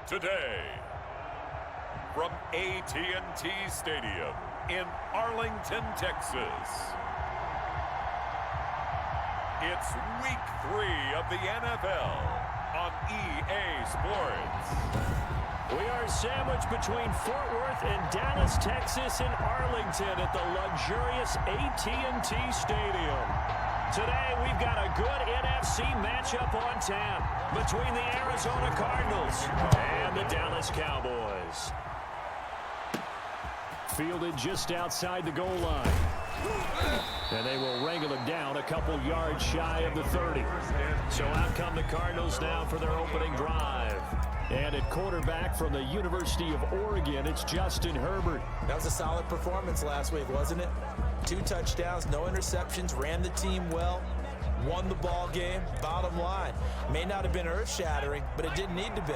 Today, from AT&T Stadium in Arlington, Texas, it's Week 3 of the NFL on EA Sports. We are sandwiched between Fort Worth and Dallas, Texas, and Arlington at the luxurious AT&T Stadium. Today, we've got a good NFC matchup on tap between the Arizona Cardinals and the Dallas Cowboys. Fielded just outside the goal line. And they will wrangle him down a couple yards shy of the 30. So out come the Cardinals now for their opening drive. And at quarterback from the University of Oregon, it's Justin Herbert. That was a solid performance last week, wasn't it? 2 touchdowns, no interceptions, ran the team well, won the ball game. Bottom line, may not have been earth-shattering, but it didn't need to be.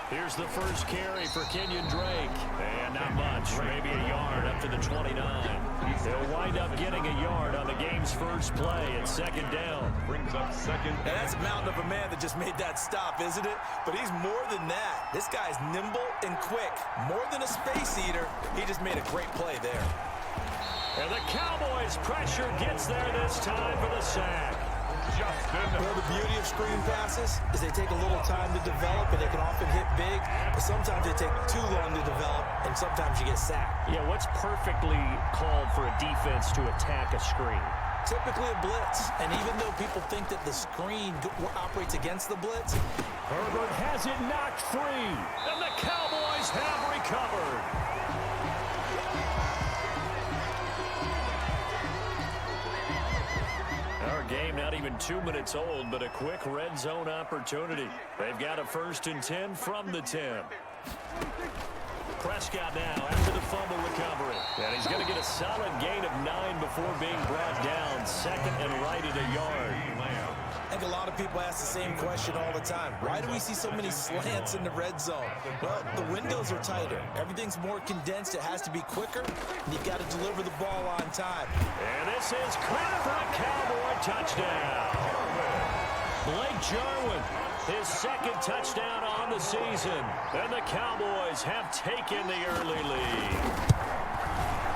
Here's the first carry for Kenyon Drake. And not much, maybe a yard up to the 29. They'll wind up getting a yard on the game's first play at second down. Brings up second. And that's a mountain of a man that just made that stop, isn't it? But he's more than that. This guy's nimble and quick. More than a space eater, he just made a great play there. And the Cowboys' pressure gets there this time for the sack. Well, the beauty of screen passes is they take a little time to develop, and they can often hit big, but sometimes they take too long to develop, and sometimes you get sacked. Yeah, what's perfectly called for a defense to attack a screen? Typically a blitz, and even though people think that the screen operates against the blitz, Herbert has it knocked free, and the Cowboys have recovered. Our game not even 2 minutes old, but a quick red zone opportunity. They've got a 1st and 10 from the 10. Prescott now after the fumble recovery. And he's going to get a solid gain of 9 before being brought down. Second and right at a yard. I think a lot of people ask the same question all the time. Why do we see so many slants in the red zone? Well, the windows are tighter. Everything's more condensed. It has to be quicker, and you've got to deliver the ball on time. And this is clear for a Cowboy touchdown. Blake Jarwin, his 2nd touchdown on the season. And the Cowboys have taken the early lead.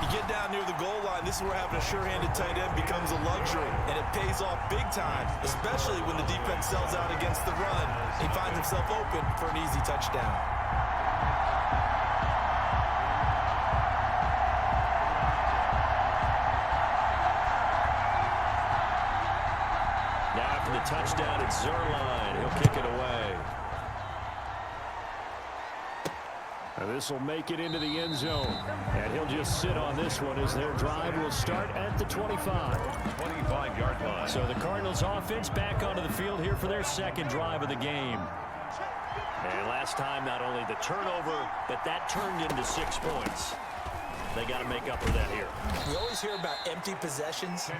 You get down near the goal line, this is where having a sure-handed tight end becomes a luxury, and it pays off big time, especially when the defense sells out against the run. He finds himself open for an easy touchdown. Now after the touchdown, it's Zerline. He'll kick it away. This will make it into the end zone. And he'll just sit on this one as their drive will start at the 25. 25-yard line. So the Cardinals offense back onto the field here for their 2nd drive of the game. And last time, not only the turnover, but that turned into 6 points. They got to make up for that here. We always hear about empty possessions,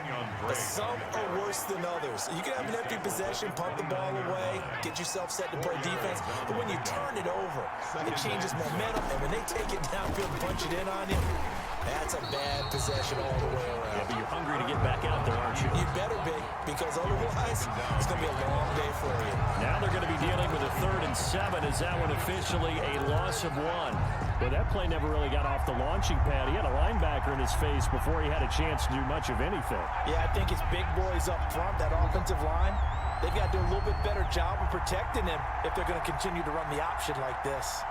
but some are worse than others. You can have an empty possession, punt the ball away, get yourself set to play defense, but when you turn it over, it changes momentum, and when they take it downfield and punch it in on you, that's a bad possession all the way around. Yeah, but you're hungry to get back out there, aren't you? You better be, because otherwise, it's going to be a long day for you. Now they're going to be dealing with a 3rd and 7. Is that one officially a loss of 1? Well, that play never really got off the launching pad. He had a linebacker in his face before he had a chance to do much of anything. Yeah, I think it's big boys up front, that offensive line. They've got to do a little bit better job of protecting him if they're going to continue to run the option like this.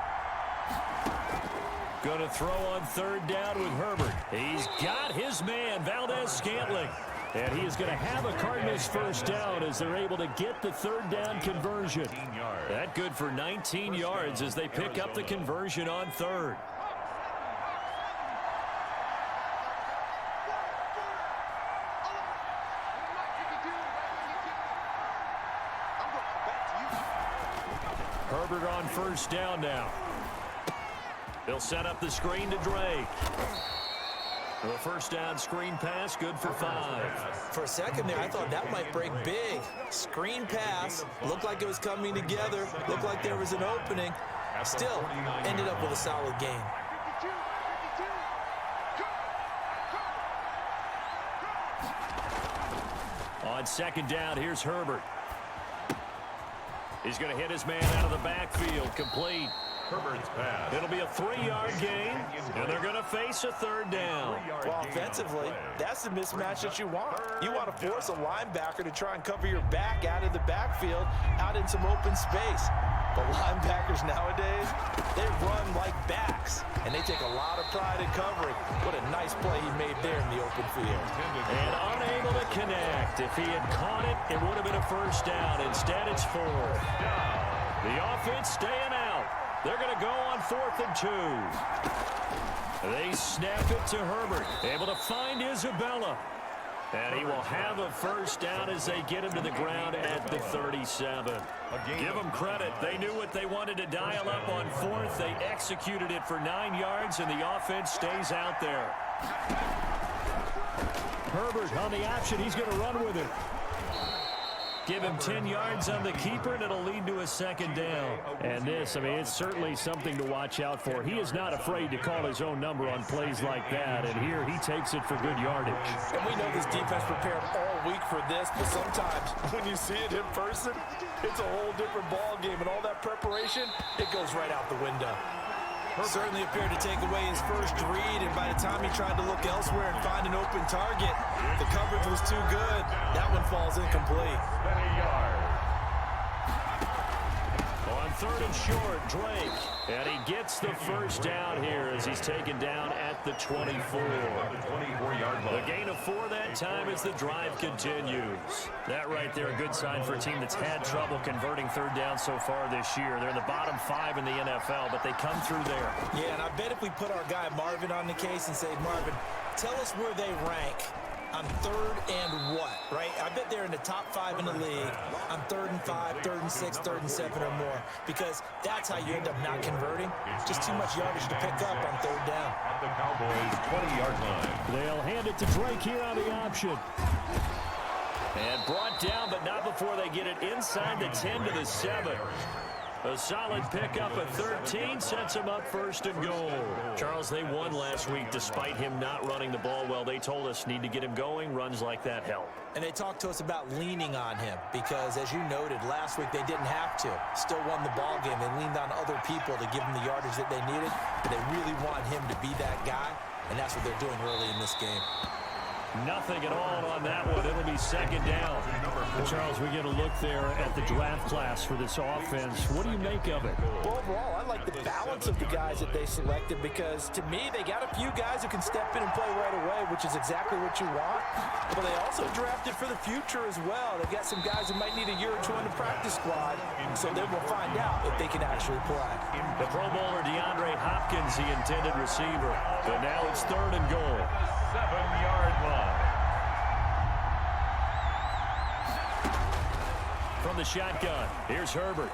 Going to throw on 3rd down with Herbert. He's got his man, Valdez-Scantling. And he is going to have a Cardinals 1st down as they're able to get the 3rd down conversion. That good for 19 yards as they pick up the conversion on 3rd. Herbert on 1st down now. They'll set up the screen to Drake. The 1st down screen pass, good for 5. For a second there, I thought that might break big. Screen pass, looked like it was coming together, looked like there was an opening. Still, ended up with a solid gain. On On second down, here's Herbert. He's going to hit his man out of the backfield. Complete. Herbert's pass. It'll be a 3-yard gain, and they're going to face a third down. Well, offensively, that's the mismatch that you want. You want to force a linebacker to try and cover your back out of the backfield, out in some open space. But linebackers nowadays, they run like backs, and they take a lot of pride in covering. What a nice play he made there in the open field. And unable to connect. If he had caught it, it would have been a first down. Instead, it's 4. The offense staying out. They're going to go on 4th and 2. They snap it to Herbert. Able to find Isabella. And he will have a first down as they get him to the ground at the 37. Give them credit. They knew what they wanted to dial up on 4th. They executed it for 9 yards, and the offense stays out there. Herbert on the option. He's going to run with it. Give him 10 yards on the keeper, and it'll lead to a second down. And this, I mean, it's certainly something to watch out for. He is not afraid to call his own number on plays like that, and here he takes it for good yardage. And we know this defense prepared all week for this, but sometimes when you see it in person, it's a whole different ball game, and all that preparation, it goes right out the window. Certainly appeared to take away his first read, and by the time he tried to look elsewhere and find an open target, the coverage was too good. That one falls incomplete. On 3rd and short, Drake. And he gets the first down here as he's taken down at the 24. The gain of 4 that time as the drive continues. That right there, a good sign for a team that's had trouble converting third down so far this year. They're in the bottom 5 in the NFL, but they come through there. Yeah, and I bet if we put our guy Marvin on the case and say, Marvin, tell us where they rank on 3rd and what, right? I bet they're in the top 5 in the league on 3rd and 5, 3rd and 6, 3rd and 7 or more, because that's how you end up not converting. Just too much yardage to pick up on 3rd down. At the Cowboys' 20-yard line. They'll hand it to Drake here on the option. And brought down, but not before they get it inside the 10 to the 7. A solid pickup at 13 sets him up 1st and goal. Charles, they won last week despite him not running the ball well. They told us need to get him going. Runs like that help. And they talked to us about leaning on him because, as you noted, last week they didn't have to. Still won the ball game. They leaned on other people to give them the yardage that they needed. But they really want him to be that guy, and that's what they're doing early in this game. Nothing at all on that one. It'll be second down. Charles, we get a look there at the draft class for this offense. What do you make of it? Well, overall, I like the balance of the guys that they selected because, to me, they got a few guys who can step in and play right away, which is exactly what you want. But they also drafted for the future as well. They've got some guys who might need a year or two on the practice squad, so they will find out if they can actually play. The Pro Bowler DeAndre Hopkins, the intended receiver. But now it's 3rd and goal. 7-yard line. From the shotgun, here's Herbert.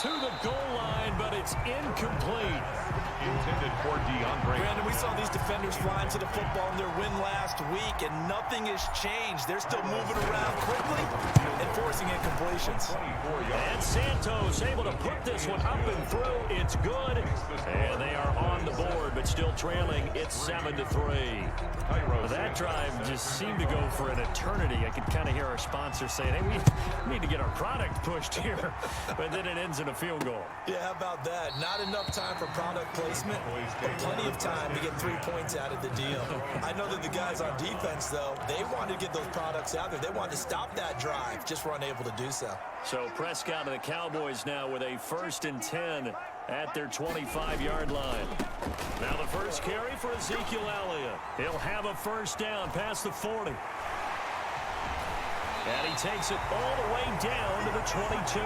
To the goal line, but it's incomplete. Intended for DeAndre. Brandon, we saw these defenders flying to the football in their win last week, and nothing has changed. They're still moving around quickly and forcing incompletions. And Santos able to put this one up and through. It's good. And they are on the board, but still trailing. It's 7-3. That drive just seemed to go for an eternity. I could kind of hear our sponsor saying, hey, we need to get our product pushed here. But then it ends in a field goal. Yeah, how about that? Not enough time for product placement, but plenty of time to get 3 points out of the deal. I know that the guys on defense, though, they wanted to get those products out there. They wanted to stop that drive, just were unable to do so. So Prescott and the Cowboys now with a 1st and 10 at their 25-yard line. Now the first carry for Ezekiel Elliott. He'll have a first down past the 40. And he takes it all the way down to the 22.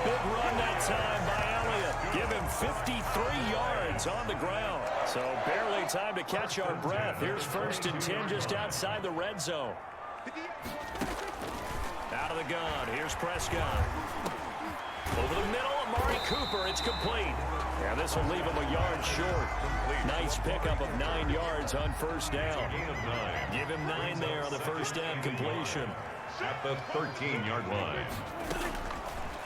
Big run that time by Elliott. Give him 53 yards on the ground. So barely time to catch our breath. Here's 1st and 10 just outside the red zone. Out of the gun. Here's Prescott. Over the middle, Amari Cooper. It's complete. And this will leave him a yard short. Nice pickup of 9 yards on first down. Give him 9 there on the first down completion. At the 13-yard line.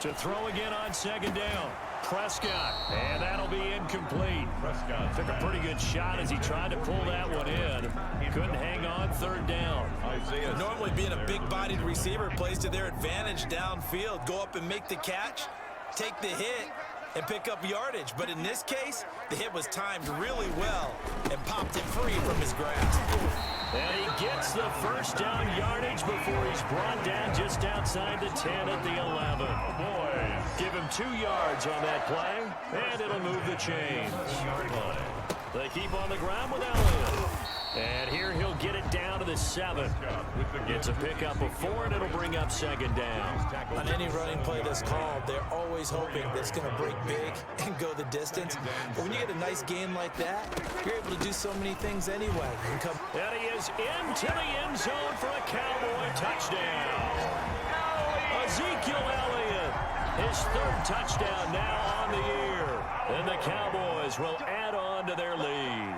To throw again on second down. Prescott, and that'll be incomplete. Prescott Took a pretty good shot as he tried to pull that one in. Couldn't hang on third down. Normally being a big-bodied receiver plays to their advantage downfield. Go up and make the catch, take the hit, and pick up yardage. But in this case, the hit was timed really well and popped it free from his grasp. And he gets the first down yardage before he's brought down just outside the 10 at the 11. Give him 2 yards on that play, and it'll move the chains. They keep on the ground with Elliott. And here he'll get it down to the 7. Gets a pickup of 4, and it'll bring up second down. On any running play that's called, they're always hoping that it's going to break big and go the distance. But when you get a nice gain like that, you're able to do so many things anyway. And he is into the end zone for a Cowboy touchdown. Ezekiel Elliott, his 3rd touchdown now on the year. And the Cowboys will add on to their lead.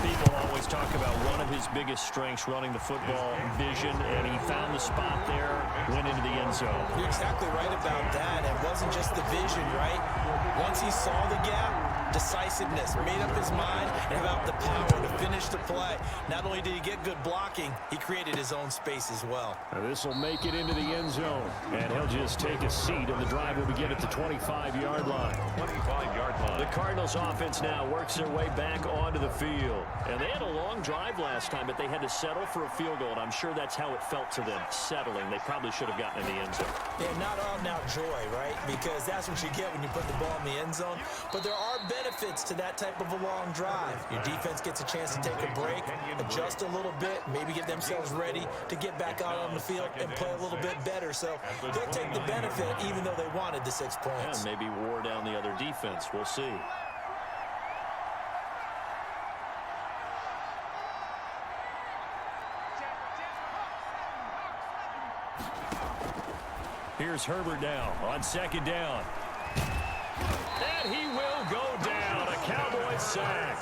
People always talk about one of his biggest strengths, running the football, vision, and he found the spot there, went into the end zone. You're exactly right about that. It wasn't just the vision, right? Once he saw the gap, decisiveness, made up his mind, and about the power to finish the play. Not only did he get good blocking, he created his own space as well. This will make it into the end zone, and he'll just take a seat, and the drive will begin at the 25-yard line. 25-yard line. The Cardinals offense now works their way back onto the field. And they had a long drive last time, but they had to settle for a field goal, and I'm sure that's how it felt to them, settling. They probably should have gotten in the end zone. Yeah, not all now joy, right? Because that's what you get when you put the ball in the end zone. But there are benefits to that type of a long drive. Your defense gets a chance to take a break, adjust a little bit, maybe get themselves ready to get back out on the field and play a little bit better. So they'll take the benefit even though they wanted the 6 points. Yeah, maybe wore down the other defense. We'll see. Here's Herbert now on second down. And he will go down. A Cowboys sack.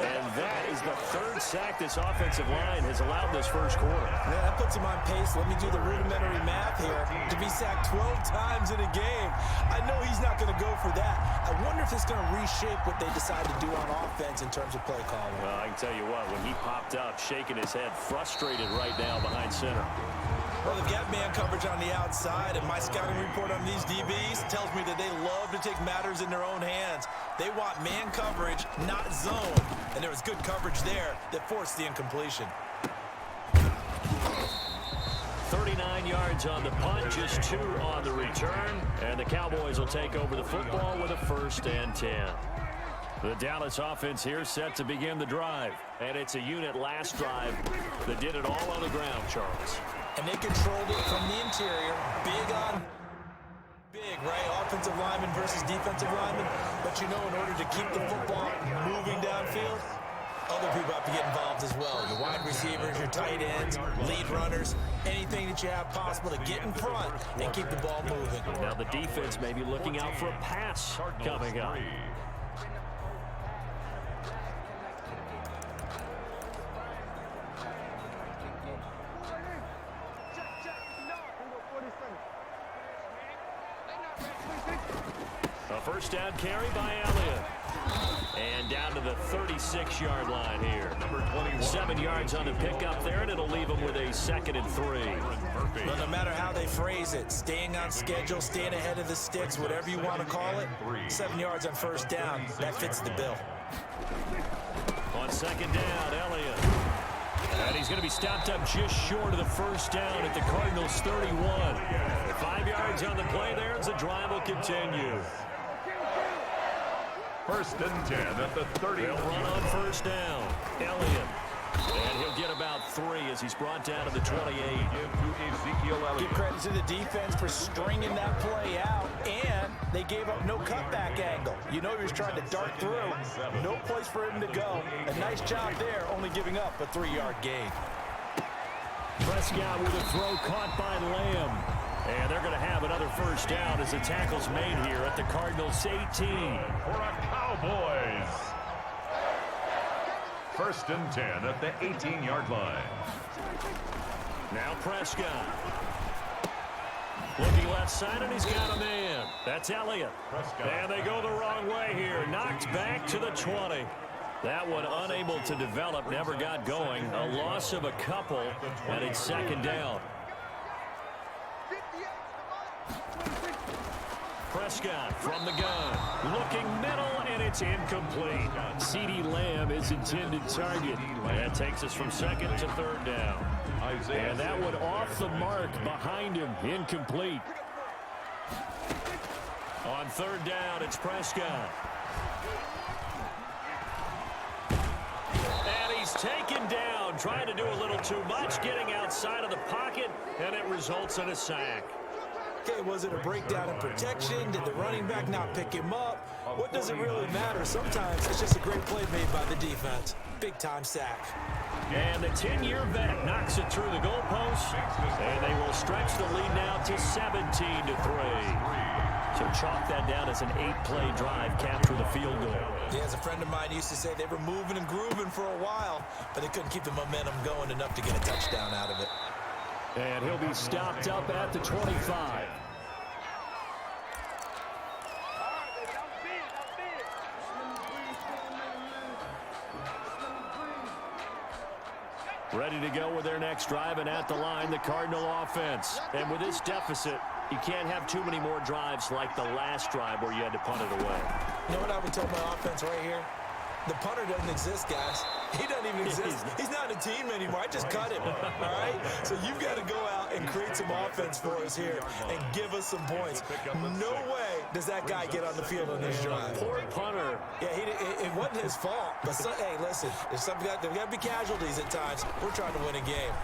And that is the 3rd sack this offensive line has allowed this first quarter. Yeah, that puts him on pace. Let me do the rudimentary math here. To be sacked 12 times in a game, I know he's not going to go for that. I wonder if it's going to reshape what they decide to do on offense in terms of play calling. Well, I can tell you what, when he popped up, shaking his head, frustrated right now behind center. Well, they've got man coverage on the outside, and my scouting report on these DBs tells me that they love to take matters in their own hands. They want man coverage, not zone, and there was good coverage there that forced the incompletion. 39 yards on the punt, just 2 on the return, and the Cowboys will take over the football with a 1st and 10. The Dallas offense here set to begin the drive, and it's a unit last drive that did it all on the ground, Charles. And they controlled it from the interior. Big on big, right? Offensive lineman versus defensive lineman. But you know, in order to keep the football moving downfield, other people have to get involved as well. Your wide receivers, your tight ends, lead runners, anything that you have possible to get in front and keep the ball moving. Now the defense may be looking out for a pass coming up. A first down carry by Elliott. And down to the 36-yard line here. 7 yards on the pickup there, and it'll leave them with a 2nd and 3. Well, no matter how they phrase it, staying on schedule, staying ahead of the sticks, whatever you want to call it, 7 yards on first down, that fits the bill. On second down, Elliott. And he's going to be stopped up just short of the first down at the Cardinals' 31. 5 yards on the play there as the drive will continue. 1st and 10 at the 30. They'll run on first down. Elliott. And he'll get about 3 as he's brought down to the 28. Give credit to the defense for stringing that play out, and they gave up no cutback angle. You know he was trying to dart through. No place for him to go. A nice job there, only giving up a 3-yard gain. Prescott with a throw caught by Lamb. And they're going to have another first down as the tackle's made here at the Cardinals' 18. For a Cowboys. 1st and 10 at the 18-yard line. Now Prescott. Looking left side, and he's got a man. That's Elliott. And they go the wrong way here. Knocked back to the 20. That one unable to develop, never got going. A loss of a couple, and it's second down. Prescott from the gun. Looking middle, and it's incomplete. CeeDee Lamb is intended target. That takes us from second to third down. And that one off the mark behind him. Incomplete. On third down, it's Prescott. And he's taken down, trying to do a little too much, getting outside of the pocket, and it results in a sack. Okay, was it a breakdown in protection? Did the running back not pick him up? What does it really matter? Sometimes it's just a great play made by the defense. Big-time sack. And the 10-year vet knocks it through the goalpost, and they will stretch the lead now to 17-3. So chalk that down as an 8-play drive, capture the field goal. Yeah, as a friend of mine used to say, they were moving and grooving for a while, but they couldn't keep the momentum going enough to get a touchdown out of it. And he'll be stopped up at the 25. Ready to go with their next drive, and at the line, the Cardinal offense. And with this deficit, you can't have too many more drives like the last drive where you had to punt it away. You know what I would tell my offense right here? The punter doesn't exist, guys. He doesn't even exist. He's not a team anymore. I just cut him, all right? So you've got to go out and create some offense for us here and give us some points. No way does that guy get on the field on this drive. Poor punter. Yeah, it wasn't his fault. But, hey, listen, there's got to be casualties at times. We're trying to win a game.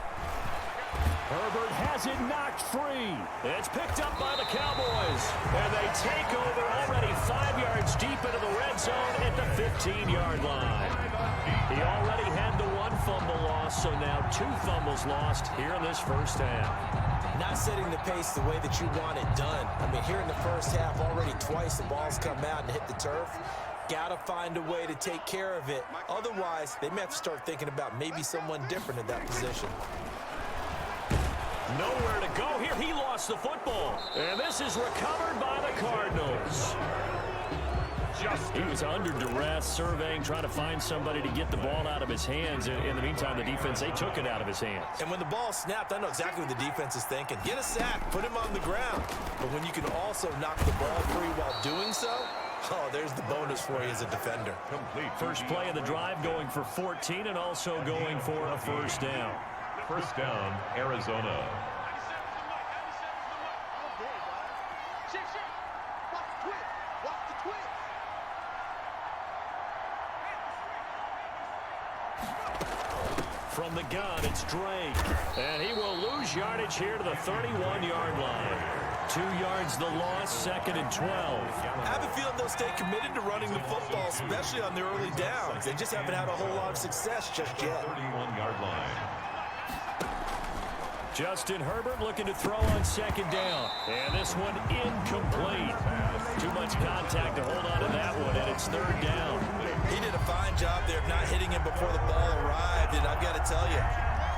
Herbert has it knocked free. It's picked up by the Cowboys. And they take over already 5 yards deep into the red zone at the 15-yard line. He already had the one fumble loss, so now 2 fumbles lost here in this first half. Not setting the pace the way that you want it done. I mean, here in the first half, already twice the ball's come out and hit the turf. Got to find a way to take care of it. Otherwise, they may have to start thinking about maybe someone different at that position. Nowhere to go here. He lost the football. And this is recovered by the Cardinals. He was under duress, surveying, trying to find somebody to get the ball out of his hands. In the meantime, the defense, they took it out of his hands. And when the ball snapped, I know exactly what the defense is thinking. Get a sack, put him on the ground. But when you can also knock the ball free while doing so, oh, there's the bonus for you as a defender. First play of the drive going for 14 and also going for a first down. First down, Arizona. From the gun, it's Drake. And he will lose yardage here to the 31-yard line. 2 yards the loss, second and 12. I have a feeling they'll stay committed to running the football, especially on the early downs. They just haven't had a whole lot of success just yet. 31-yard line. Justin Herbert looking to throw on second down. And this one incomplete. Too much contact to hold on to that one, and it's third down. He did a fine job there of not hitting him before the ball arrived, and I've got to tell you,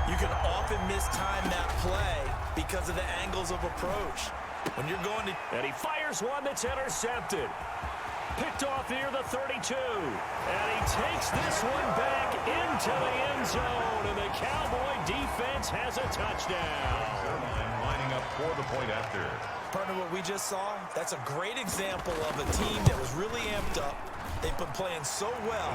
you can often mistime that play because of the angles of approach. When you're going to... And he fires one that's intercepted. Picked off near the 32. And he takes this one back into the end zone. And the Cowboy defense has a touchdown. Lining up for the point after. Partner, what we just saw, that's a great example of a team that was really amped up. They've been playing so well,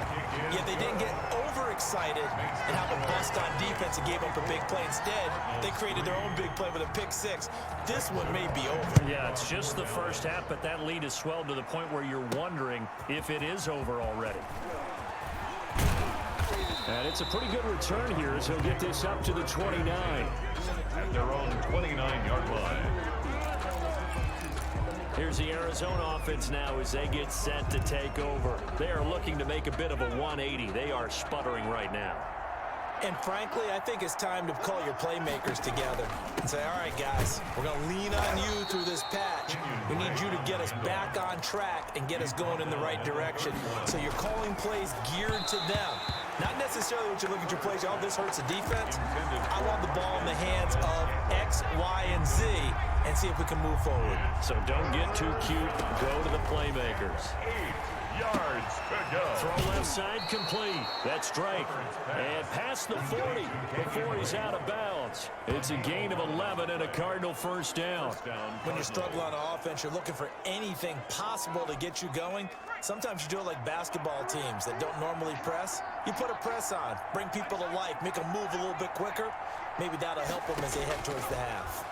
yet they didn't get overexcited and have a bust on defense and gave up a big play. Instead, they created their own big play with a pick six. This one may be over. Yeah, it's just the first half, but that lead has swelled to the point where you're wondering if it is over already. And it's a pretty good return here as he'll get this up to the 29. At their own 29-yard line. Here's the Arizona offense now as they get set to take over. They are looking to make a bit of a 180. They are sputtering right now. And frankly, I think it's time to call your playmakers together and say, all right, guys, we're going to lean on you through this patch. We need you to get us back on track and get us going in the right direction. So you're calling plays geared to them. Not necessarily when you look at your plays, oh, this hurts the defense. I want the ball in the hands of X, Y, and Z. and see if we can move forward. So don't get too cute. Go to the playmakers. 8 yards to go. Throw left side complete. That's Drake. And past the 40 before he's out of bounds. It's a gain of 11 and a Cardinal first down. When you're struggling on offense, you're looking for anything possible to get you going. Sometimes you do it like basketball teams that don't normally press. You put a press on, bring people to life, make them move a little bit quicker. Maybe that'll help them as they head towards the half.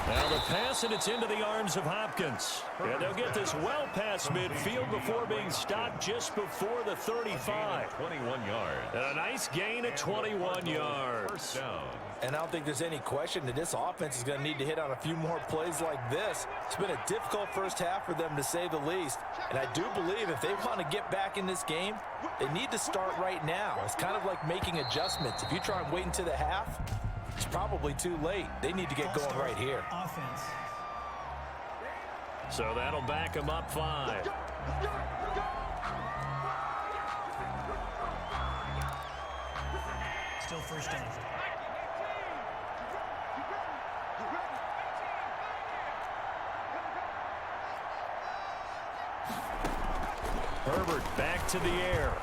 Now the pass, and it's into the arms of Hopkins. And they'll get this well past midfield before being stopped just before the 35. 21 yards. And a nice gain of 21 yards. First down. And I don't think there's any question that this offense is going to need to hit on a few more plays like this. It's been a difficult first half for them, to say the least. And I do believe if they want to get back in this game, they need to start right now. It's kind of like making adjustments. If you try and wait until the half, it's probably too late. They need to get going right here. Offense. So that'll back them up 5. Still first down. Herbert back to the air.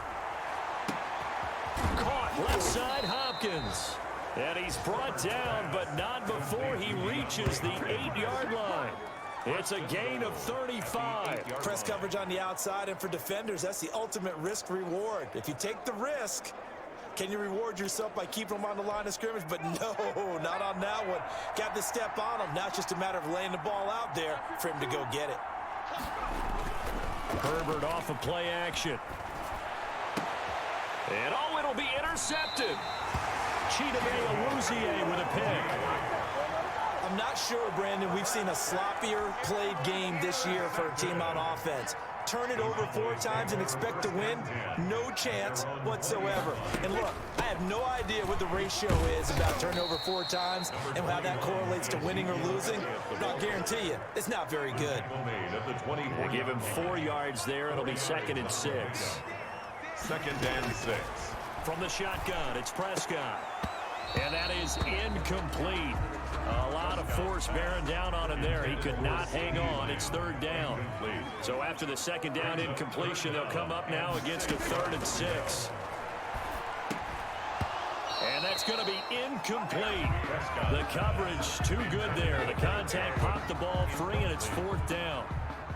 Caught left side, Hopkins. And he's brought down, but not before he reaches the 8-yard line. It's a gain of 35. Press coverage on the outside, and for defenders, that's the ultimate risk-reward. If you take the risk, can you reward yourself by keeping them on the line of scrimmage? But no, not on that one. Got to step on them. Now it's just a matter of laying the ball out there for him to go get it. Herbert off of play action. And oh, it'll be intercepted. Chidobe with a pick. I'm not sure, Brandon, we've seen a sloppier played game this year for a team on offense. Turn it over 4 times and expect to win? No chance whatsoever. And look, I have no idea what the ratio is about turning over 4 times and how that correlates to winning or losing. But I'll guarantee you, it's not very good. They give him 4 yards there. It'll be 2nd and 6. 2nd and 6. From the shotgun, it's Prescott. And that is incomplete. A lot of force bearing down on him there. He could not hang on. It's 3rd down. So after the 2nd down incompletion, they'll come up now against a 3rd and 6. And that's going to be incomplete. The coverage too good there. The contact popped the ball free, and it's 4th down.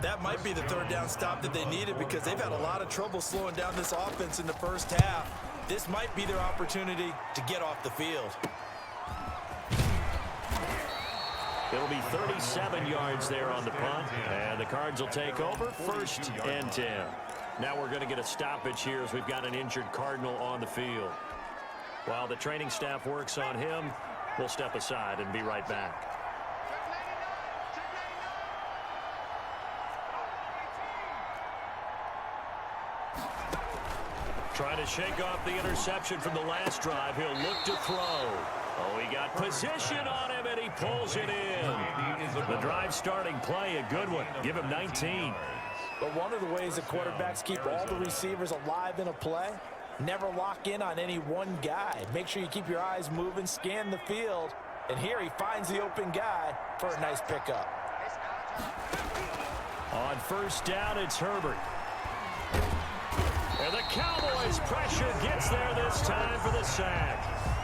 That might be the 3rd down stop that they needed, because they've had a lot of trouble slowing down this offense in the first half. This might be their opportunity to get off the field. It'll be 37 yards there on the punt, and the Cards will take over 1st and 10. Now we're going to get a stoppage here as we've got an injured Cardinal on the field. While the training staff works on him, we'll step aside and be right back. Trying to shake off the interception from the last drive. He'll look to throw. Oh, he got position on him, and he pulls it in. The drive starting play, a good one. Give him 19. But one of the ways that quarterbacks keep all the receivers alive in a play, never lock in on any one guy. Make sure you keep your eyes moving, scan the field, and here he finds the open guy for a nice pickup. On 1st down, it's Herbert. And the Cowboys pressure gets there this time for the sack.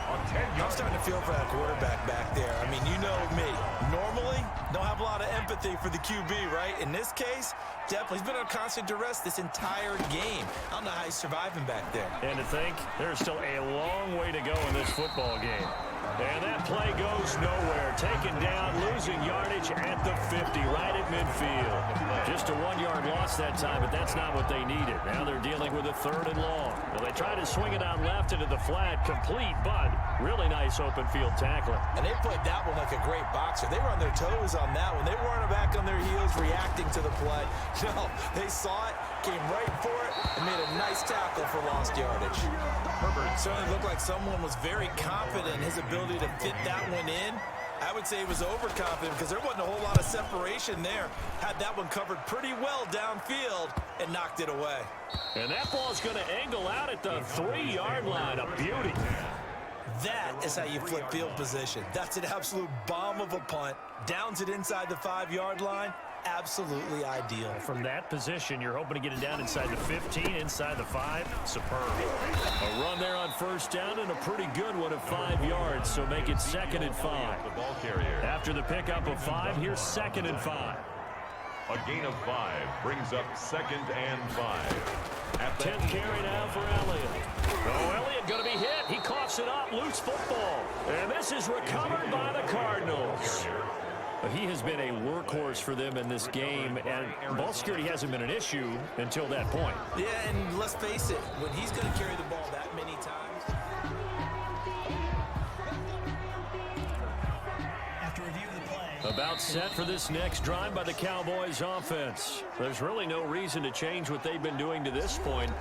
I'm starting to feel for that quarterback back there. I mean, you know me. Normally, don't have a lot of empathy for the QB, right? In this case, definitely. He's been under constant duress this entire game. I don't know how he's surviving back there. And to think, there's still a long way to go in this football game. And that play goes nowhere. Taken down, losing yardage at the 50, right at midfield. Just a 1-yard loss that time, but that's not what they needed. Now they're dealing with a 3rd and long. Well, they try to swing it out left into the flat, complete, but really nice open field tackling. And they played that one like a great boxer. They were on their toes on that one. They weren't back on their heels reacting to the play. No, they saw it, came right for it, and made a nice tackle for lost yardage. Herbert certainly looked like someone was very confident in his ability to fit that one in. I would say he was overconfident because there wasn't a whole lot of separation there. Had that one covered pretty well downfield and knocked it away. And that ball's going to angle out at the 3-yard line. A beauty. That is how you flip field position. That's an absolute bomb of a punt. Downs it inside the 5-yard line. Absolutely ideal. From that position, you're hoping to get it down inside the 15, inside the 5. Superb. A run there on first down and a pretty good one of 5 yards, so make it 2nd and 5. The ball carrier. After the pickup of 5, here's 2nd and 5. A gain of 5 brings up 2nd and 5. At the 10th carry now for Elliott. Oh, Elliott going to be hit. He coughs it up. Loose football. And this is recovered by the Cardinals. He has been a workhorse for them in this game, and ball security hasn't been an issue until that point. Yeah, and let's face it, when he's going to carry the ball that many times. After review of the play. About set for this next drive by the Cowboys offense. There's really no reason to change what they've been doing to this point.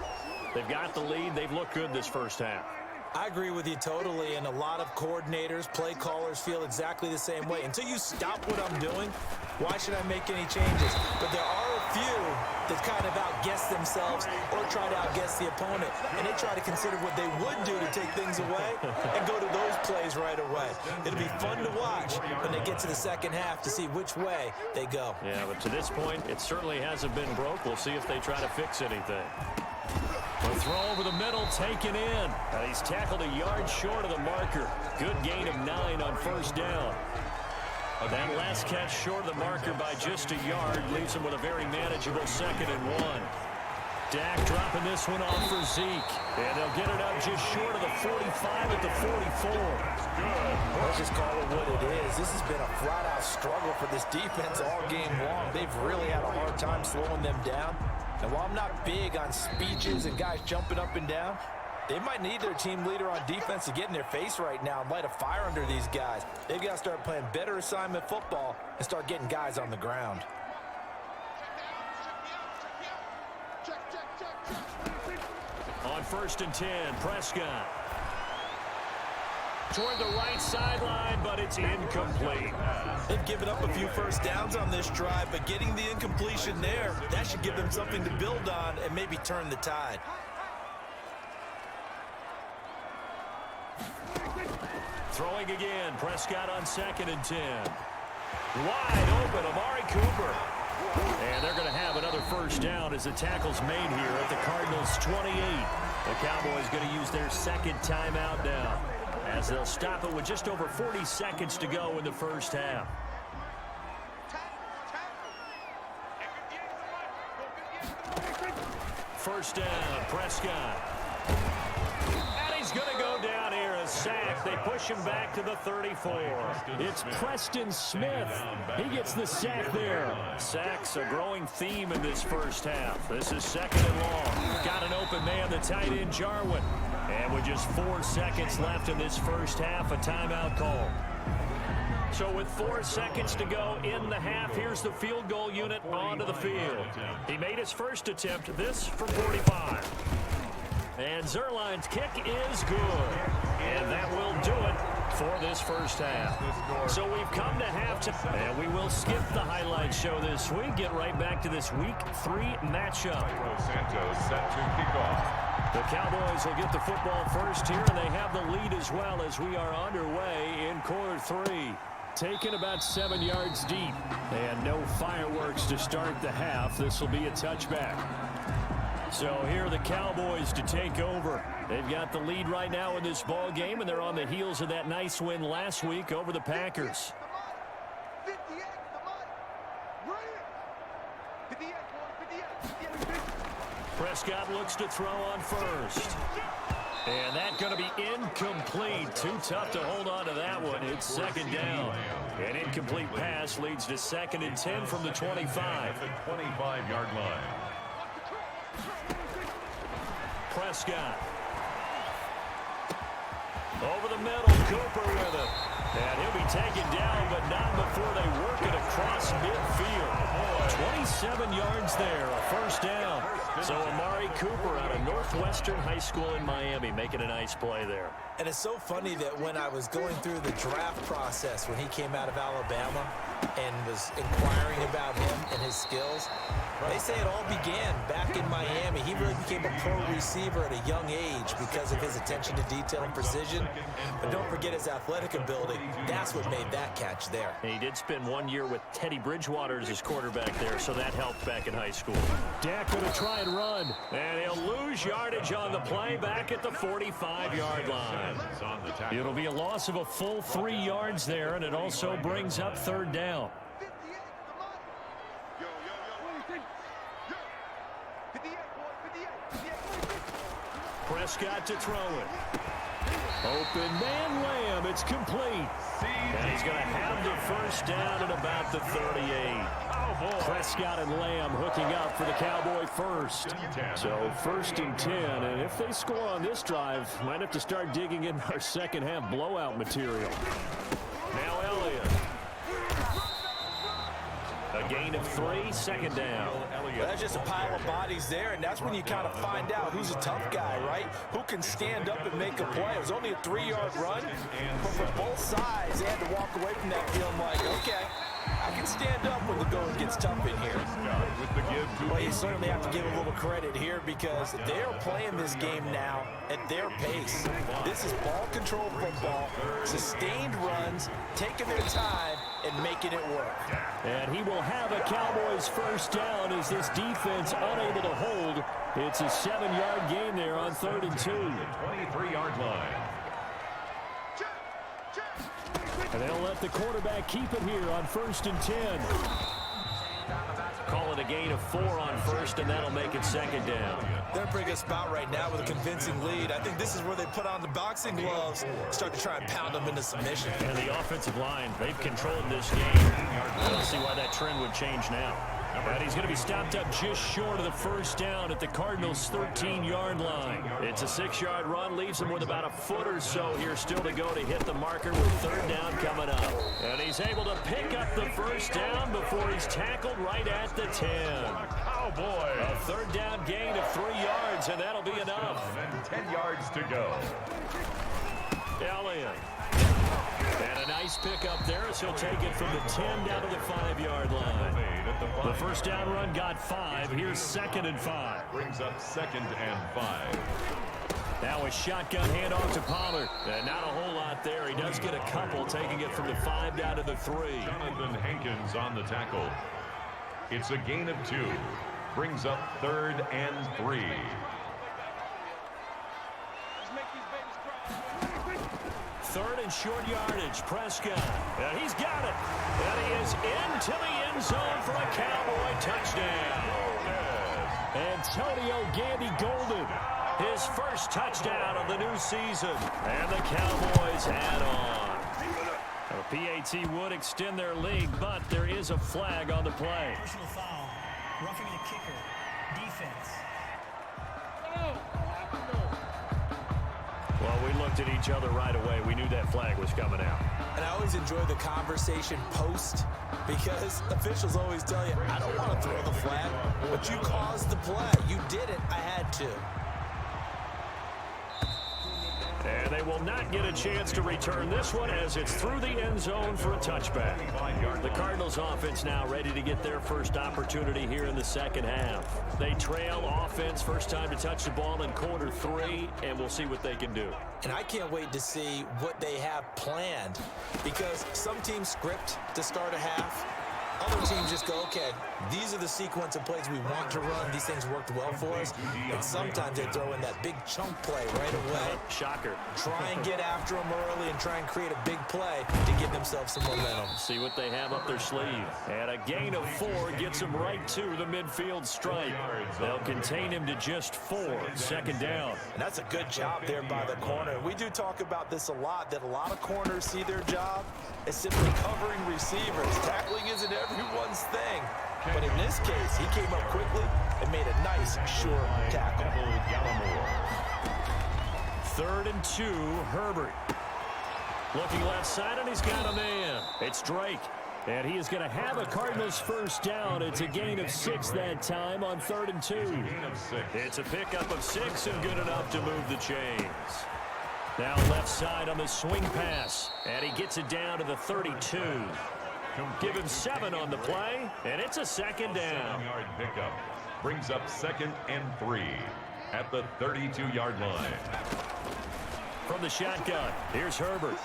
They've got the lead. They've looked good this first half. I agree with you totally, and a lot of coordinators, play callers feel exactly the same way. Until you stop what I'm doing, why should I make any changes? But there are a few that kind of outguess themselves or try to outguess the opponent, and they try to consider what they would do to take things away and go to those plays right away. It'll be fun to watch when they get to the second half to see which way they go. Yeah, but to this point, it certainly hasn't been broke. We'll see if they try to fix anything. The throw over the middle, taken in. He's tackled a yard short of the marker. Good gain of 9 on first down. That last catch short of the marker by just a yard leaves him with a very manageable 2nd and 1. Dak dropping this one off for Zeke. And they'll get it up just short of the 45 at the 44. Let's just call it what it is. This has been a flat-out struggle for this defense all game long. They've really had a hard time slowing them down. And while I'm not big on speeches and guys jumping up and down, they might need their team leader on defense to get in their face right now and light a fire under these guys. They've got to start playing better assignment football and start getting guys on the ground. On 1st and 10, Prescott. Toward the right sideline, but it's incomplete. They've given up a few first downs on this drive, but getting the incompletion there, that should give them something to build on and maybe turn the tide. Throwing again, Prescott on 2nd and 10. Wide open, Amari Cooper. And they're going to have another first down as the tackle's made here at the Cardinals' 28. The Cowboys going to use their 2nd timeout now, as they'll stop it with just over 40 seconds to go in the first half. First down, Prescott. And he's going to go down here, a sack. They push him back to the 34. It's Preston Smith. He gets the sack there. Sacks a growing theme in this first half. This is 2nd and long. Got an open man, the tight end, Jarwin. And with just 4 seconds left in this first half, a timeout call. So with 4 seconds to go in the half, here's the field goal unit onto the field. He made his first attempt, this from 45. And Zerline's kick is good. And that will do it for this first half. So we've come to halftime, and we will skip the highlight show this week. Get right back to this Week 3 matchup. Santos set to kick off. The Cowboys will get the football first here, and they have the lead as well as we are underway in quarter 3. Taken about 7 yards deep, and no fireworks to start the half. This will be a touchback. So here are the Cowboys to take over. They've got the lead right now in this ball game, and they're on the heels of that nice win last week over the Packers. Prescott looks to throw on first. And that's going to be incomplete. Too tough to hold on to that one. It's 2nd down. An incomplete pass leads to 2nd and 10 from the 25. The 25-yard line. Prescott. Over the middle, Cooper with it. And he'll be taken down, but not before they work it across midfield. 27 yards there, a first down. So Amari Cooper out of Northwestern High School in Miami making a nice play there. And it's so funny that when I was going through the draft process when he came out of Alabama and was inquiring about him and his skills, they say it all began back in Miami. He really became a pro receiver at a young age because of his attention to detail and precision. But don't forget his athletic ability. That's what made that catch there. He did spend 1 year with Teddy Bridgewater as his quarterback there, so that helped back in high school. Dak going to try and run, and he'll lose yardage on the play back at the 45-yard line. It'll be a loss of a full 3 yards there, and it also brings up third down. Prescott to throw it. Open man Lamb. It's complete. And he's going to have the first down at about the 38. Prescott and Lamb hooking up for the Cowboy first. So 1st and 10. And if they score on this drive, might have to start digging in our second half blowout material. Now Elliott. A gain of 3, 2nd down. Well, that's just a pile of bodies there, and that's when you kind of find out who's a tough guy, right? Who can stand up and make a play. It was only a 3-yard run, but for both sides, they had to walk away from that feeling like, okay, I can stand up when the going gets tough in here. Well, you certainly have to give a little credit here because they're playing this game now at their pace. This is ball control football, sustained runs, taking their time, and making it work. And he will have a Cowboys first down as this defense unable to hold. It's a 7-yard gain there on 3rd and 2. 23-yard line. And they'll let the quarterback keep it here on 1st and 10. Call it a gain of 4 on 1st, and that'll make it 2nd down. They're in a pretty good spot right now with a convincing lead. I think this is where they put on the boxing gloves, start to try and pound them into submission. And the offensive line, they've controlled this game. I don't see why that trend would change now. And he's going to be stopped up just short of the first down at the Cardinals' 13-yard line. It's a 6-yard run, leaves him with about a foot or so here still to go to hit the marker with 3rd down coming up. And he's able to pick up the first down before he's tackled right at the 10. Cowboys. A 3rd down gain of 3 yards, and that'll be enough. And 10 yards to go. Elliott. And a nice pickup there as he'll take it from the 10 down to the 5-yard line. The first down run got 5. Here's 2nd and 5. Brings up 2nd and 5. Now a shotgun handoff to Pollard. And not a whole lot there. He does get a couple, taking it from the 5 down to the 3. Jonathan Hankins on the tackle. It's a gain of 2. Brings up 3rd and 3. 3rd and short yardage. Prescott. And he's got it. And he is into the end zone for a Cowboy touchdown. Antonio Gandy Golden. His first touchdown of the new season. And the Cowboys add on. A PAT would extend their lead, but there is a flag on the play. Personal foul. Roughing the kicker. Defense. Well, we looked at each other right away. We knew that flag was coming out. And I always enjoy the conversation post because officials always tell you, I don't want to throw the flag, but you caused the play. You did it. I had to. And they will not get a chance to return this one as it's through the end zone for a touchback. The Cardinals offense now ready to get their first opportunity here in the second half. They trail offense, first time to touch the ball in quarter 3, and we'll see what they can do. And I can't wait to see what they have planned because some teams script to start a half. Other teams just go, okay, these are the sequence of plays we want to run. These things worked well for us. And sometimes they throw in that big chunk play right away. Shocker. Try and get after them early and try and create a big play to give themselves some momentum. See what they have up their sleeve. And a gain of 4 gets him right to the midfield stripe. They'll contain him to just 4. 2nd down. And that's a good job there by the corner. We do talk about this a lot, that a lot of corners see their job as simply covering receivers. Tackling isn't everyone's thing. But in this case, he came up quickly and made a nice, sure tackle. 3rd and 2, Herbert. Looking left side, and he's got a man. It's Drake. And he is going to have a Cardinals first down. It's a gain of 6 that time on 3rd and 2. It's a pickup of 6 and good enough to move the chains. Now left side on the swing pass. And he gets it down to the 32. Give him 7 on the play, and it's a second down. 7-yard pickup brings up 2nd and 3 at the 32-yard line. From the shotgun, here's Herbert.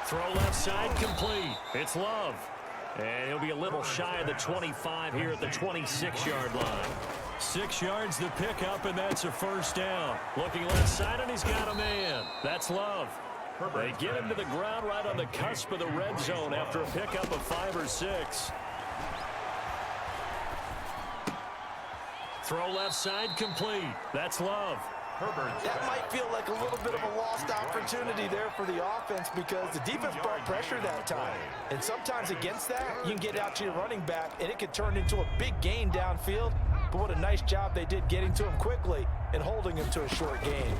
Throw left side complete. It's Love. And he'll be a little shy of the 25 here at the 26-yard line. 6 yards the pickup, and that's a first down. Looking left side, and he's got a man. That's Love. They get him to the ground right on the cusp of the red zone after a pickup of 5 or 6. Throw left side complete. That's Love. That might feel like a little bit of a lost opportunity there for the offense because the defense brought pressure that time. And sometimes against that, you can get out to your running back, and it could turn into a big gain downfield. But what a nice job they did getting to him quickly and holding him to a short gain.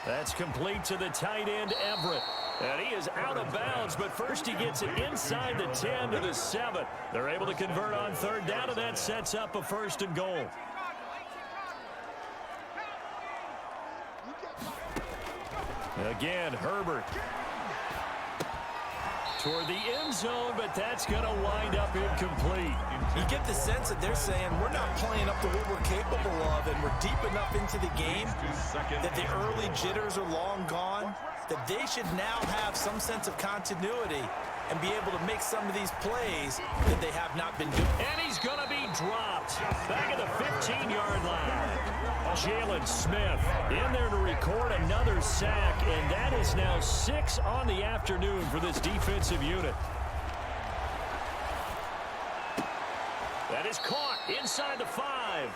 That's complete to the tight end, Everett. And he is out of bounds, but first he gets it inside the 10 to the 7. They're able to convert on 3rd down, and that sets up a 1st and goal. Again, Herbert. Toward the end zone, but that's going to wind up incomplete. You get the sense that they're saying we're not playing up to what we're capable of, and we're deep enough into the game that the early jitters are long gone, that they should now have some sense of continuity and be able to make some of these plays that they have not been doing. And he's going to be dropped back at the 15-yard line. Jalen Smith in there to record another sack, and that is now 6 on the afternoon for this defensive unit. That is caught inside the 5.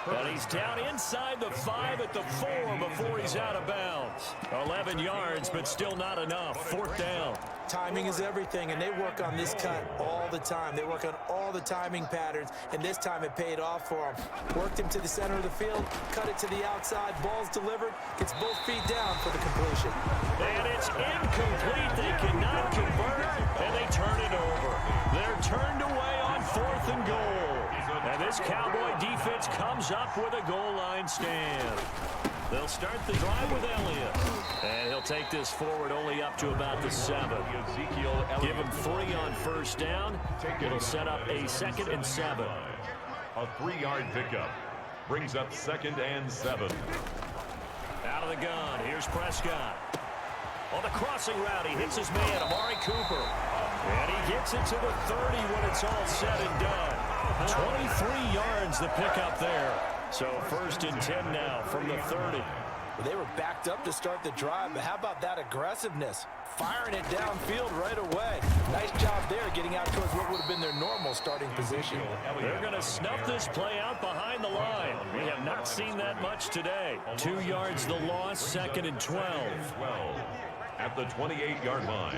And he's down inside the 5 at the 4 before he's out of bounds. 11 yards, but still not enough. 4th down. Timing is everything, and they work on this cut all the time. They work on all the timing patterns, and this time it paid off for them. Worked him to the center of the field, cut it to the outside, ball's delivered, gets both feet down for the completion. And it's incomplete. They cannot convert, and they turn it over. They're turned away on 4th and goal. And this Cowboy defense comes up with a goal line stand. They'll start the drive with Elliott. And he'll take this forward only up to about the 7. Give him 3 on 1st down. It'll set up a 2nd and 7. A 3-yard pickup brings up 2nd and 7. Out of the gun, here's Prescott. On the crossing route, he hits his man, Amari Cooper. And he gets it to the 30 when it's all said and done. 23 yards the pickup there. So 1st and 10 now from the 30. Well, they were backed up to start the drive, but how about that aggressiveness? Firing it downfield right away. Nice job there getting out towards what would have been their normal starting position. They're going to snuff this play out behind the line. We have not seen that much today. 2 yards the loss, 2nd and 12. At the 28-yard line.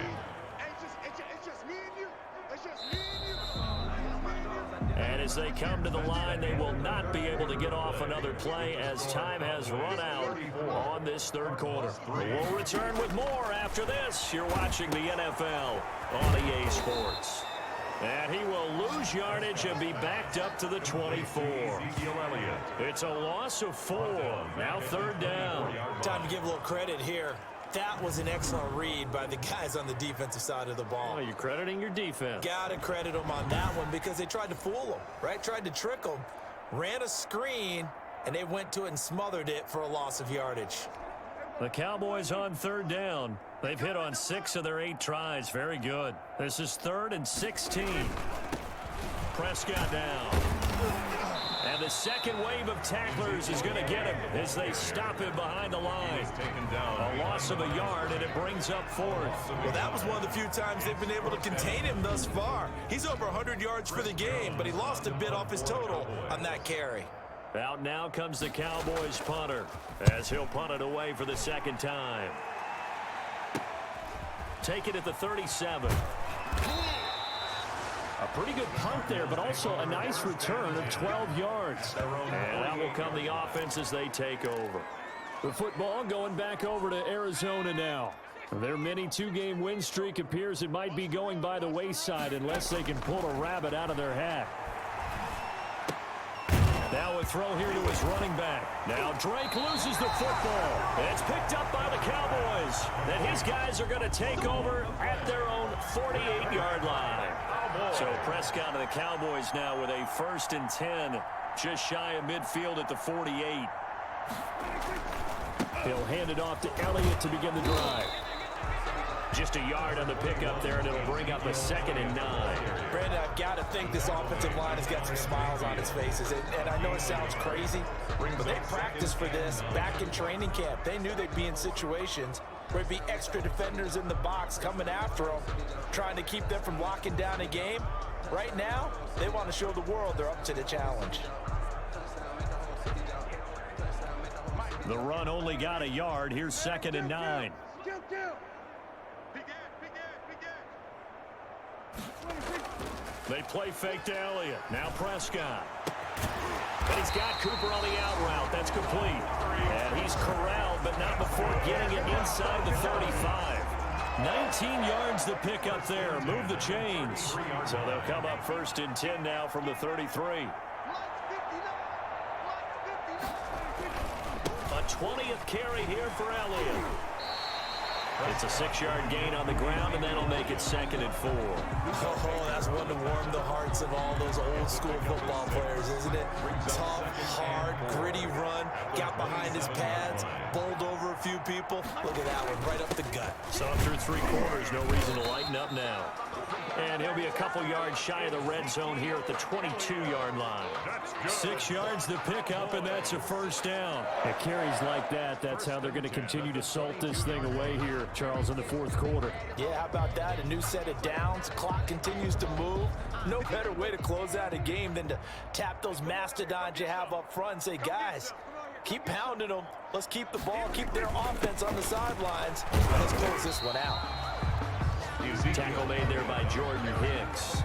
And as they come to the line, they will not be able to get off another play as time has run out on this 3rd quarter. We'll return with more after this. You're watching the NFL on EA Sports. And he will lose yardage and be backed up to the 24. It's a loss of 4. Now 3rd down. Time to give a little credit here. That was an excellent read by the guys on the defensive side of the ball. Oh, you're crediting your defense. Got to credit them on that one because they tried to fool them, right? Tried to trick them, ran a screen, and they went to it and smothered it for a loss of yardage. The Cowboys on 3rd down. They've hit on 6 of their 8 tries. Very good. This is 3rd and 16. Prescott down. And the second wave of tacklers is going to get him as they stop him behind the line. A loss of a yard, and it brings up 4th. Well, that was one of the few times they've been able to contain him thus far. He's over 100 yards for the game, but he lost a bit off his total on that carry. Out now comes the Cowboys punter as he'll punt it away for the 2nd time. Take it at the 37. A pretty good punt there, but also a nice return of 12 yards. And that will come the offense as they take over. The football going back over to Arizona now. Their mini 2-game win streak appears it might be going by the wayside unless they can pull a rabbit out of their hat. Now a throw here to his running back. Now Drake loses the football. And it's picked up by the Cowboys. Then his guys are going to take over at their own 48-yard line. So Prescott and the Cowboys now with a 1st and 10, just shy of midfield at the 48. He'll hand it off to Elliott to begin the drive. Just a yard on the pickup there, and it'll bring up a 2nd and 9. Brandon, I've got to think this offensive line has got some smiles on its faces. And I know it sounds crazy, but they practiced for this back in training camp. They knew they'd be in situations where there'd be extra defenders in the box coming after them, trying to keep them from locking down a game. Right now, they want to show the world they're up to the challenge. The run only got a yard. Here's 2nd and 9. They play fake to Elliott. Now Prescott. And he's got Cooper on the out route. That's complete. And he's corralled, but not before getting it inside the 35. 19 yards to pick up there. Move the chains. So they'll come up 1st and 10 now from the 33. A 20th carry here for Elliott. It's a 6-yard gain on the ground, and that'll make it 2nd and 4. Oh, that's one to warm the hearts of all those old-school football players, isn't it? Tough, hard, gritty run, got behind his pads, bowled over a few people. Look at that one, right up the gut. So through 3 quarters, no reason to lighten up now. And he'll be a couple yards shy of the red zone here at the 22-yard line. 6 yards to pick up, and that's a 1st down. It carries like that. That's how they're going to continue to salt this thing away here, Charles, in the 4th quarter. Yeah, how about that? A new set of downs. Clock continues to move. No better way to close out a game than to tap those mastodons you have up front and say, guys, keep pounding them. Let's keep the ball, keep their offense on the sidelines. Let's close this one out. Tackle made there by Jordan Hicks.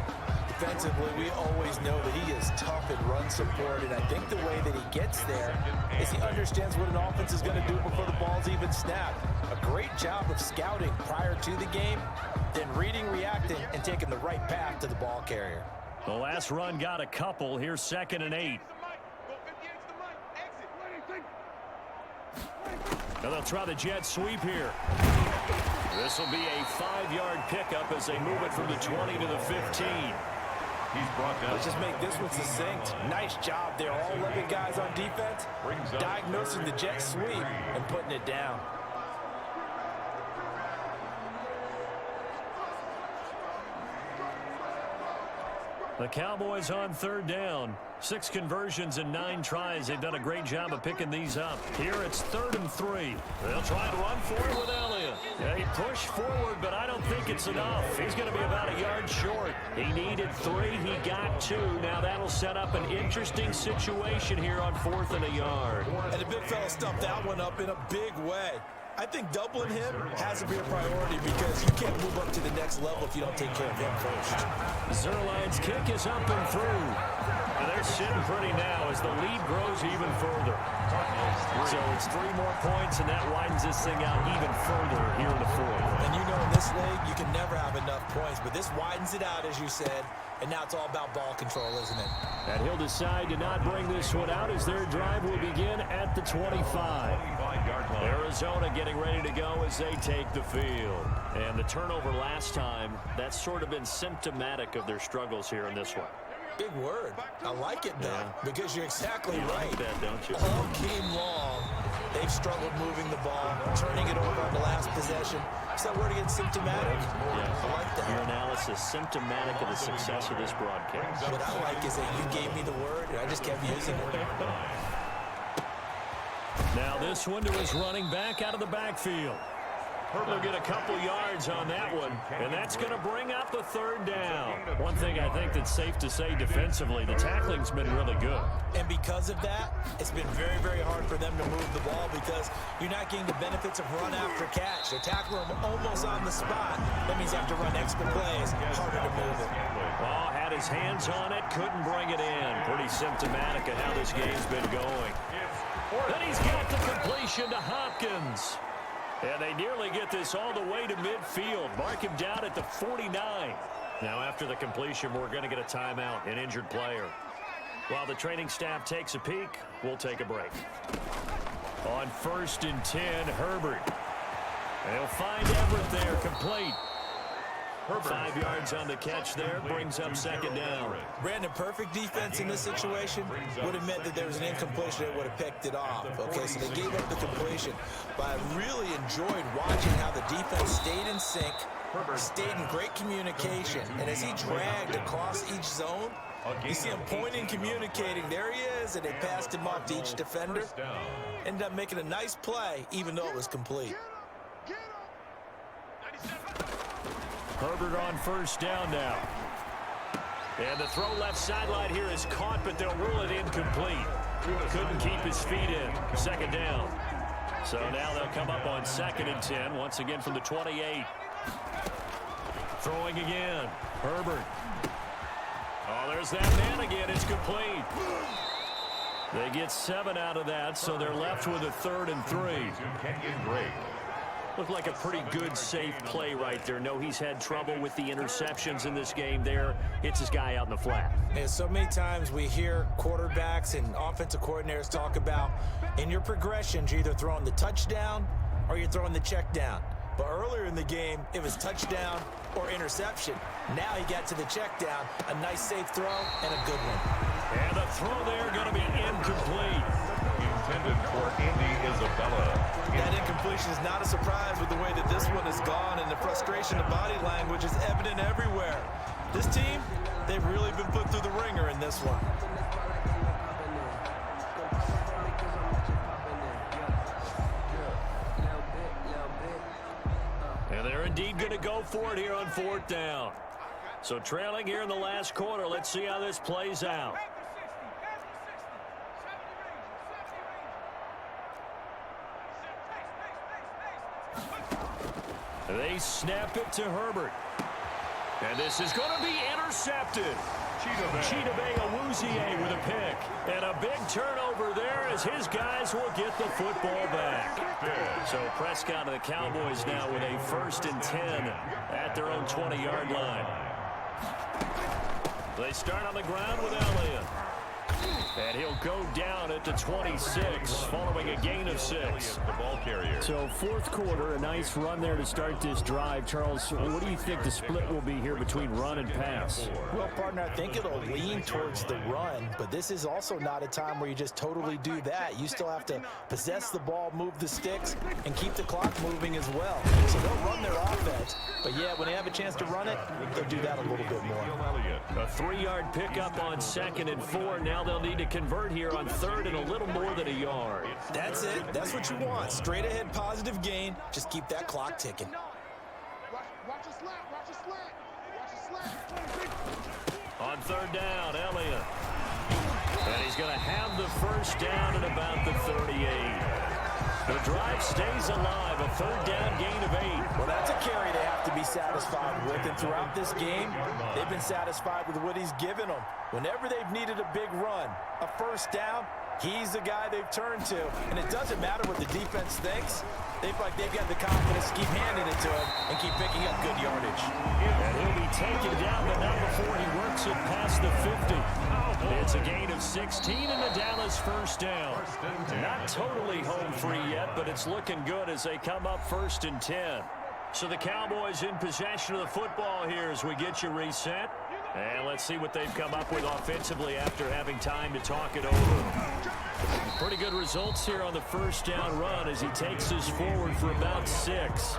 Defensively, we always know that he is tough in run support, and I think the way that he gets there is he understands what an offense is going to do before the ball's even snapped. A great job of scouting prior to the game, then reading, reacting, and taking the right path to the ball carrier. The last run got a couple. Here's 2nd and 8. Now they'll try the jet sweep here. This will be a 5-yard pickup as they move it from the 20 to the 15. He's brought down. Let's just make this one succinct. Nice job there. All 11 guys on defense diagnosing the jet sweep and putting it down. The Cowboys on 3rd down. 6 conversions and 9 tries. They've done a great job of picking these up. Here it's 3rd and 3. They'll try and run for it with Elliott. They push forward, but I don't think it's enough. He's going to be about a yard short. He needed 3. He got 2. Now that'll set up an interesting situation here on 4th and a yard. And the big fella stuffed that one up in a big way. I think doubling him has to be a priority because you can't move up to the next level if you don't take care of him first. Zerline's kick is up and through. And they're sitting pretty now as the lead grows even further. So it's 3 more points, and that widens this thing out even further here in the 4th. And you know in this league, you can never have enough points, but this widens it out, as you said, and now it's all about ball control, isn't it? And he'll decide to not bring this one out as their drive will begin at the 25. Arizona getting ready to go as they take the field. And the turnover last time, that's sort of been symptomatic of their struggles here in this one. Big word. I like it, though, because you're exactly you right. Like that, don't you? All game long, they've struggled moving the ball, turning it over on the last possession. Is that word again, symptomatic? Yeah. I like that. Your analysis, symptomatic of the success of this broadcast. What I like is that you gave me the word, and I just kept using it. Now this one to his running back out of the backfield. He'll get a couple yards on that one, and that's going to bring up the 3rd down. One thing I think that's safe to say defensively, the tackling's been really good. And because of that, it's been very, very hard for them to move the ball because you're not getting the benefits of run after catch. They're tackling them almost on the spot. That means you have to run extra plays, harder to move it. Oh, had his hands on it, couldn't bring it in. Pretty symptomatic of how this game's been going. Then he's got the completion to Hopkins. And they nearly get this all the way to midfield. Mark him down at the 49. Now after the completion, we're going to get a timeout, an injured player. While the training staff takes a peek, we'll take a break. On 1st and 10, Herbert. They'll find Everett there, complete. 5 yards on the catch there, brings up 2nd down. Brandon, perfect defense in this situation would have meant that there was an incompletion that would have picked it off. Okay, so they gave up the completion. But I really enjoyed watching how the defense stayed in sync, stayed in great communication. And as he dragged across each zone, you see him pointing, communicating. There he is, and they passed him off to each defender. Ended up making a nice play, even though it was complete. Herbert on 1st down now. And the throw left sideline here is caught, but they'll rule it incomplete. Couldn't keep his feet in. 2nd down. So now they'll come up on 2nd and 10, once again from the 28. Throwing again. Herbert. Oh, there's that man again. It's complete. They get 7 out of that, so they're left with a 3rd and 3. Looked like a pretty good, safe play right there. No, he's had trouble with the interceptions in this game there. Hits his guy out in the flat. And so many times we hear quarterbacks and offensive coordinators talk about in your progressions, you're either throwing the touchdown or you're throwing the check down. But earlier in the game, it was touchdown or interception. Now he got to the check down, a nice safe throw and a good one. And the throw there going to be incomplete. Intended for Andy Isabella. That incompletion is not a surprise with the way that this one has gone, and the frustration of body language is evident everywhere. This team, they've really been put through the ringer in this one. And they're indeed going to go for it here on 4th down. So trailing here in the last quarter. Let's see how this plays out. They snap it to Herbert. And this is going to be intercepted. Chidobe Awuzie with a pick. And a big turnover there as his guys will get the football back. So Prescott and the Cowboys now with a 1st and 10 at their own 20-yard line. They start on the ground with Elliott. And he'll go down at the 26 following a gain of 6. The ball carrier. So 4th quarter, a nice run there to start this drive. Charles, what do you think the split will be here between run and pass? Well, partner, I think it'll lean towards the run, but this is also not a time where you just totally do that. You still have to possess the ball, move the sticks, and keep the clock moving as well. So they'll run their offense, but yeah, when they have a chance to run it, they'll do that a little bit more. A 3-yard pickup on 2nd and 4. Now they'll need to convert here on 3rd and a little more than a yard. That's it. That's what you want. Straight ahead positive gain. Just keep that clock ticking. Watch your slant. Watch your slant. Watch your slant. On 3rd down, Elliott. And he's going to have the 1st down at about the 38. The drive stays alive. A 3rd down gain of 8. Well, that's a carry they have to be satisfied with. And throughout this game, they've been satisfied with what he's given them. Whenever they've needed a big run, a 1st down, he's the guy they've turned to. And it doesn't matter what the defense thinks. They've got the confidence to keep handing it to him and keep picking up good yardage. And he'll be taken down, but not before he works it past the 50. It's a gain of 16 and the Dallas 1st down. Not totally home free yet, but it's looking good as they come up 1st and 10. So the Cowboys in possession of the football here as we get you reset. And let's see what they've come up with offensively after having time to talk it over. Pretty good results here on the 1st down run as he takes us forward for about 6.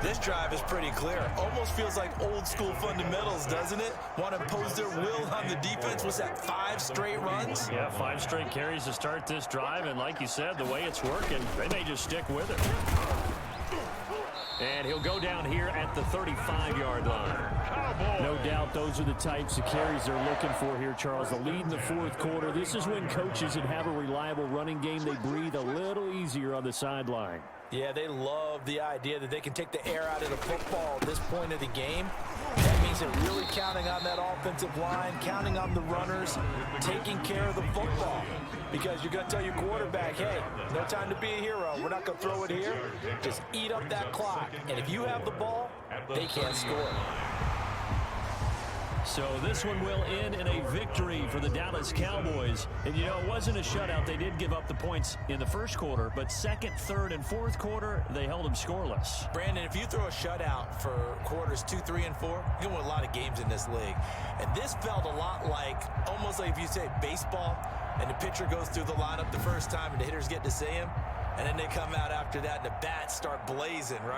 This drive is pretty clear. Almost feels like old school fundamentals, doesn't it? Want to impose their will on the defense. What's that, 5 straight runs? Yeah, 5 straight carries to start this drive. And like you said, the way it's working, they may just stick with it. And he'll go down here at the 35-yard line. No doubt those are the types of carries they're looking for here, Charles. The lead in the 4th quarter. This is when coaches that have a reliable running game, they breathe a little easier on the sideline. Yeah, they love the idea that they can take the air out of the football at this point of the game. That means they're really counting on that offensive line, counting on the runners, taking care of the football. Because you're going to tell your quarterback, hey, no time to be a hero. We're not going to throw it here. Just eat up that clock. And if you have the ball, they can't score. So this one will end in a victory for the Dallas Cowboys. And, you know, it wasn't a shutout. They did give up the points in the first quarter, but second, third, and fourth quarter, they held them scoreless. Brandon, if you throw a shutout for quarters 2, 3, and 4, you're going to win a lot of games in this league. And this felt a lot like, almost like if you say baseball, and the pitcher goes through the lineup the first time, and the hitters get to see him, and then they come out after that, and the bats start blazing, right?